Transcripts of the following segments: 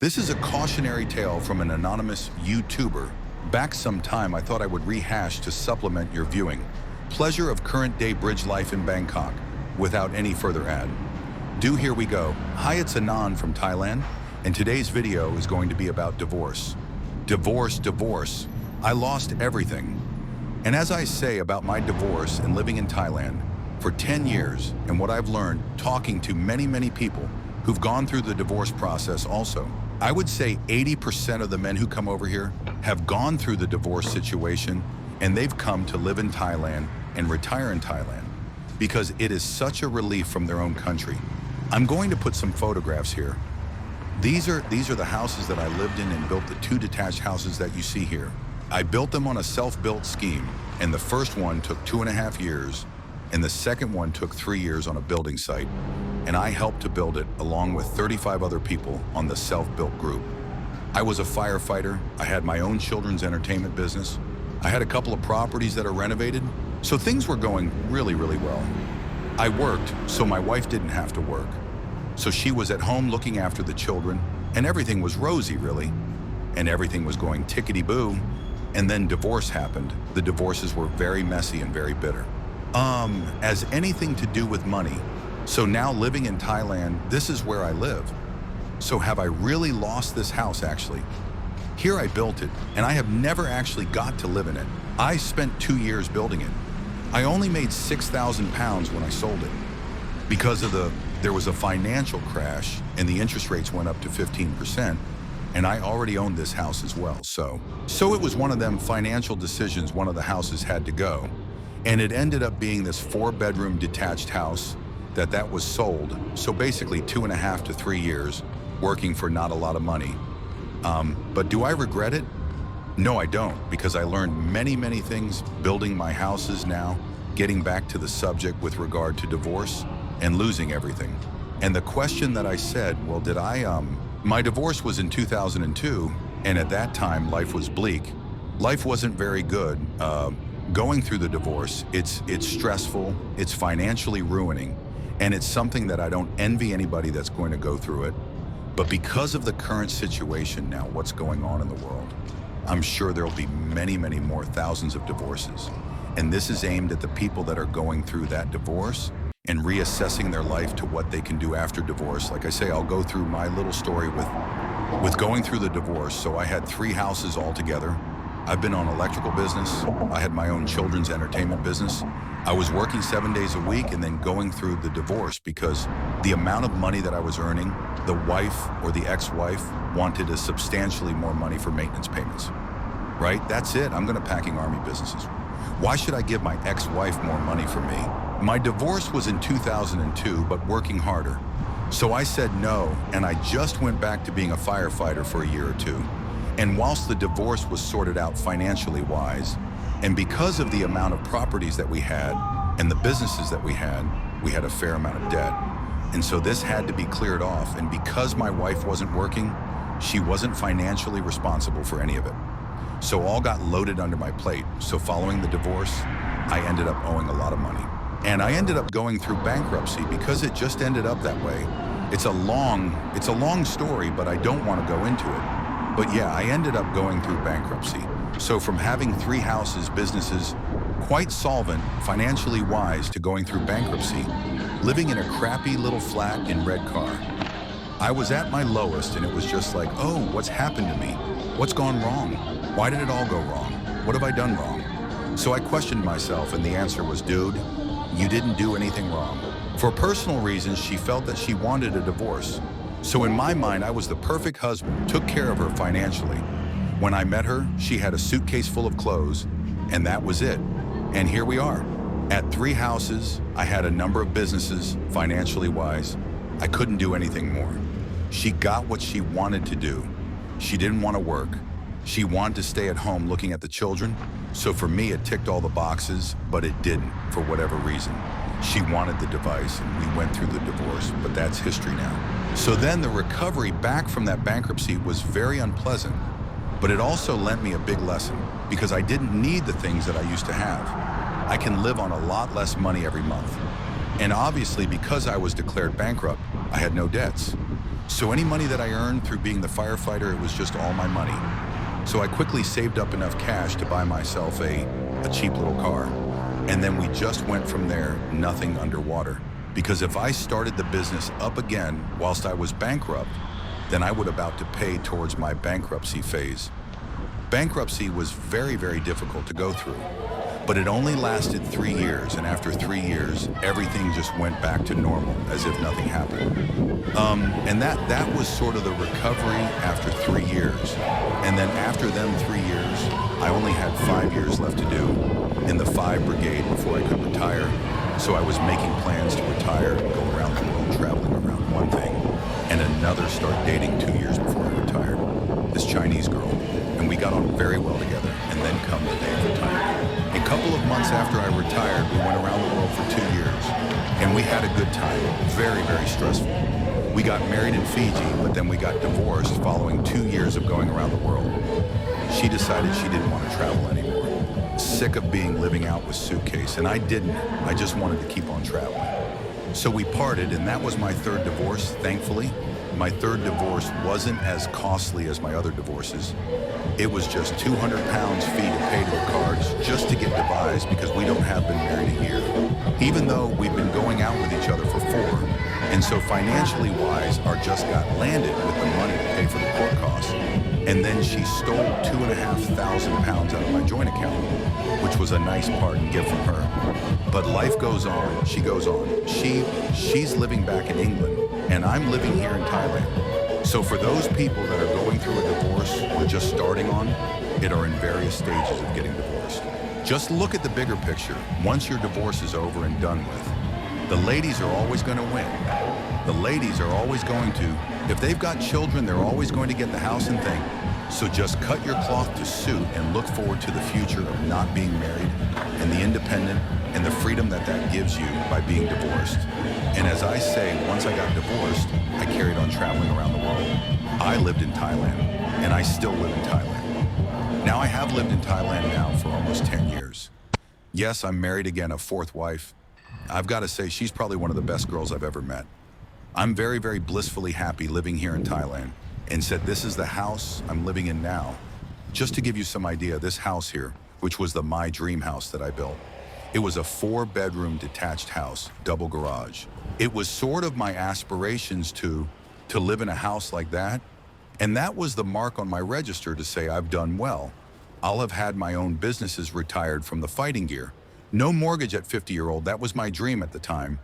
This is a cautionary tale from an anonymous YouTuber. Back some time, I thought I would rehash to supplement your viewing. Pleasure of current day bridge life in Bangkok, without any further ad. Here we go. Hi, it's Anan from Thailand, and today's video is going to be about divorce. Divorce. I lost everything. And as I say about my divorce and living in Thailand for 10 years, and what I've learned talking to many people who've gone through the divorce process also, I would say 80% of the men who come over here have gone through the divorce situation, and they've come to live in Thailand and retire in Thailand because it is such a relief from their own country. I'm going to put some photographs here. These are the houses that I lived in and built, the 2 detached houses that you see here. I built them on a self-built scheme, and the first one took 2.5 years, and the second one took 3 years on a building site. And I helped to build it along with 35 other people on the self-built group. I was a firefighter. I had my own children's entertainment business. I had a couple of properties that are renovated, so things were going really well. I worked, so my wife didn't have to work. So she was at home looking after the children, and everything was rosy, really. And everything was going tickety-boo. And then divorce happened. The divorces were very messy and very bitter. As anything to do with money. So now living in Thailand, this is where I live. So have I really lost this house actually? Here I built it, and I have never actually got to live in it. I spent 2 years building it. I only made 6,000 pounds when I sold it. Because there was a financial crash and the interest rates went up to 15%, and I already owned this house as well. So it was one of them financial decisions. One of the houses had to go, and it ended up being this 4-bedroom detached house that was sold. So basically 2.5 to 3 years working for not a lot of money. But do I regret it? No, I don't, because I learned many things building my houses now, getting back to the subject with regard to divorce and losing everything. And the question that I said, well, did I, my divorce was in 2002, and at that time life was bleak. Life wasn't very good. Going through the divorce, it's stressful, it's financially ruining, and it's something that I don't envy anybody that's going to go through it. But because of the current situation now, what's going on in the world, I'm sure there'll be many more thousands of divorces. And this is aimed at the people that are going through that divorce and reassessing their life to what they can do after divorce. Like I say, I'll go through my little story with going through the divorce. So I had 3 houses altogether. I've been on electrical business. I had my own children's entertainment business. I was working 7 days a week and then going through the divorce because the amount of money that I was earning, the wife or the ex-wife wanted a substantially more money for maintenance payments, right? That's it. I'm going to packing army businesses. Why should I give my ex-wife more money for me? My divorce was in 2002, but working harder. So I said no, and I just went back to being a firefighter for a year or 2. And whilst the divorce was sorted out financially wise, and because of the amount of properties that we had and the businesses that we had a fair amount of debt. And so this had to be cleared off. And because my wife wasn't working, she wasn't financially responsible for any of it. So all got loaded under my plate. So following the divorce, I ended up owing a lot of money. And I ended up going through bankruptcy because it just ended up that way. It's a long story, but I don't want to go into it. But yeah, I ended up going through bankruptcy. So from having 3 houses, businesses, quite solvent, financially wise, to going through bankruptcy, living in a crappy little flat in Red Car. I was at my lowest, and it was just like, oh, what's happened to me? What's gone wrong? Why did it all go wrong? What have I done wrong? So I questioned myself, and the answer was, dude, you didn't do anything wrong. For personal reasons, she felt that she wanted a divorce. So in my mind, I was the perfect husband, took care of her financially. When I met her, she had a suitcase full of clothes, and that was it. And here we are. At 3 houses, I had a number of businesses, financially wise. I couldn't do anything more. She got what she wanted to do. She didn't want to work. She wanted to stay at home looking at the children. So for me, it ticked all the boxes, but it didn't, for whatever reason. She wanted the device, and we went through the divorce, but that's history now. So then the recovery back from that bankruptcy was very unpleasant, but it also lent me a big lesson because I didn't need the things that I used to have. I can live on a lot less money every month. And obviously, because I was declared bankrupt, I had no debts. So any money that I earned through being the firefighter, it was just all my money. So I quickly saved up enough cash to buy myself a cheap little car. And then we just went from there, nothing underwater. Because if I started the business up again whilst I was bankrupt, then I would about to pay towards my bankruptcy phase. Bankruptcy was very, very difficult to go through. But it only lasted 3 years, and after 3 years, everything just went back to normal, as if nothing happened. And that was sort of the recovery after 3 years. And then after them 3 years, I only had 5 years left to do in the 5 Brigade before I could retire. So I was making plans to retire, go around the world traveling around one thing, and another start dating 2 years before I retired, this Chinese girl. And we got on very well together, and then come the day of retirement. A couple of months after I retired, we went around the world for 2 years, and we had a good time, very, very stressful. We got married in Fiji, but then we got divorced following 2 years of going around the world. She decided she didn't want to travel anymore. Sick of living out with suitcase, and I didn't. I just wanted to keep on traveling. So we parted, and that was my 3rd divorce, thankfully. My 3rd divorce wasn't as costly as my other divorces. It was just 200 pounds fee to pay to the cards just to get divised because we don't have been married a year. Even though we've been going out with each other for 4. And so financially wise, our just got landed with the money to pay for the court costs. And then she stole 2,500 pounds out of my joint account, which was a nice parting gift from her. But life goes on, she goes on. She's living back in England, and I'm living here in Thailand. So for those people that are going through a divorce or just starting on it, are in various stages of getting divorced. Just look at the bigger picture. Once your divorce is over and done with, the ladies are always going to win. The ladies are always going to, if they've got children, they're always going to get the house and thing. So just cut your cloth to suit and look forward to the future of not being married and the independent and the freedom that gives you by being divorced. And as I say, once I got divorced, I carried on traveling around the world. I lived in Thailand, and I still live in Thailand. Now I have lived in Thailand now for almost 10 years. Yes, I'm married again, a 4th wife. I've got to say, she's probably one of the best girls I've ever met. I'm very, very blissfully happy living here in Thailand, and said this is the house I'm living in now. Just to give you some idea, this house here, which was my dream house that I built, it was a 4-bedroom detached house, double garage. It was sort of my aspirations to live in a house like that, and that was the mark on my register to say I've done well. I'll have had my own businesses retired from the fighting gear. No mortgage at 50-year-old, that was my dream at the time.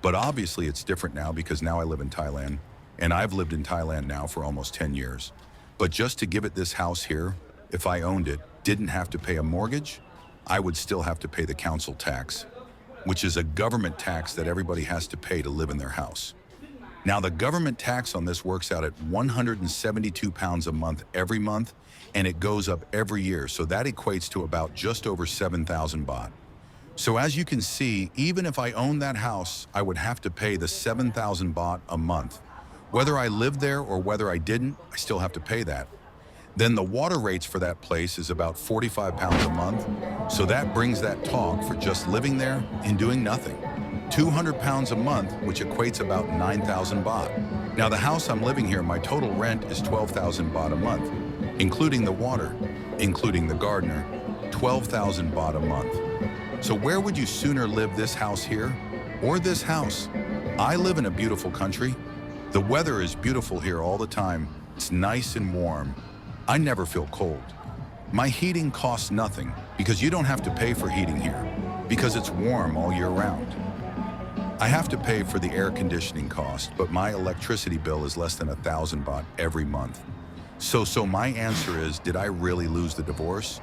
But obviously it's different now because now I live in Thailand, and I've lived in Thailand now for almost 10 years. But just to give it this house here, if I owned it, didn't have to pay a mortgage, I would still have to pay the council tax, which is a government tax that everybody has to pay to live in their house. Now the government tax on this works out at 172 pounds a month every month, and it goes up every year. So that equates to about just over 7,000 baht. So as you can see, even if I owned that house, I would have to pay the 7,000 baht a month. Whether I lived there or whether I didn't, I still have to pay that. Then the water rates for that place is about 45 pounds a month. So that brings that talk for just living there and doing nothing. 200 pounds a month, which equates about 9,000 baht. Now the house I'm living here, my total rent is 12,000 baht a month, including the water, including the gardener, 12,000 baht a month. So where would you sooner live, this house here or this house? I live in a beautiful country. The weather is beautiful here all the time. It's nice and warm. I never feel cold. My heating costs nothing because you don't have to pay for heating here because it's warm all year round. I have to pay for the air conditioning cost, but my electricity bill is less than 1,000 baht every month. So my answer is, did I really lose the divorce?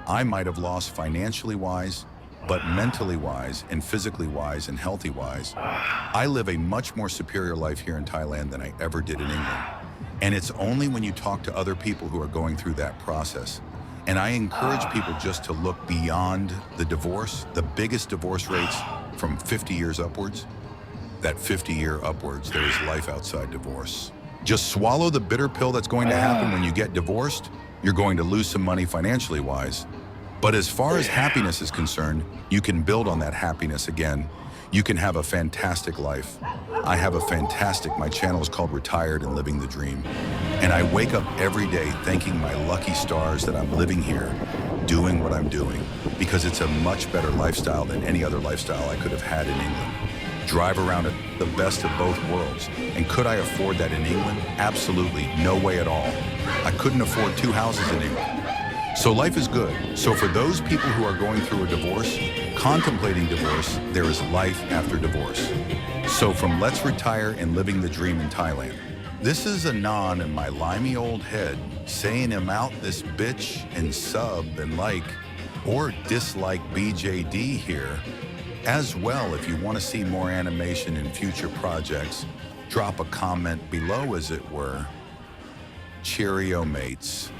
I might have lost financially wise, but mentally wise and physically wise and healthy wise, I live a much more superior life here in Thailand than I ever did in England. And it's only when you talk to other people who are going through that process. And I encourage people just to look beyond the divorce, the biggest divorce rates from 50 years upwards. That 50-year upwards, there is life outside divorce. Just swallow the bitter pill that's going to happen when you get divorced. You're going to lose some money financially wise. But as far as happiness is concerned, you can build on that happiness again. You can have a fantastic life. I have a fantastic, my channel is called Retired and Living the Dream. And I wake up every day thanking my lucky stars that I'm living here, doing what I'm doing, because it's a much better lifestyle than any other lifestyle I could have had in England. Drive around at the best of both worlds. And could I afford that in England? Absolutely, no way at all. I couldn't afford 2 houses in England. So life is good. So for those people who are going through a divorce, contemplating divorce, there is life after divorce. So from Let's Retire and Living the Dream in Thailand, this is Anon in my limey old head saying I'm out this bitch and sub and like or dislike BJD here. As well, if you want to see more animation in future projects, drop a comment below as it were. Cheerio, mates.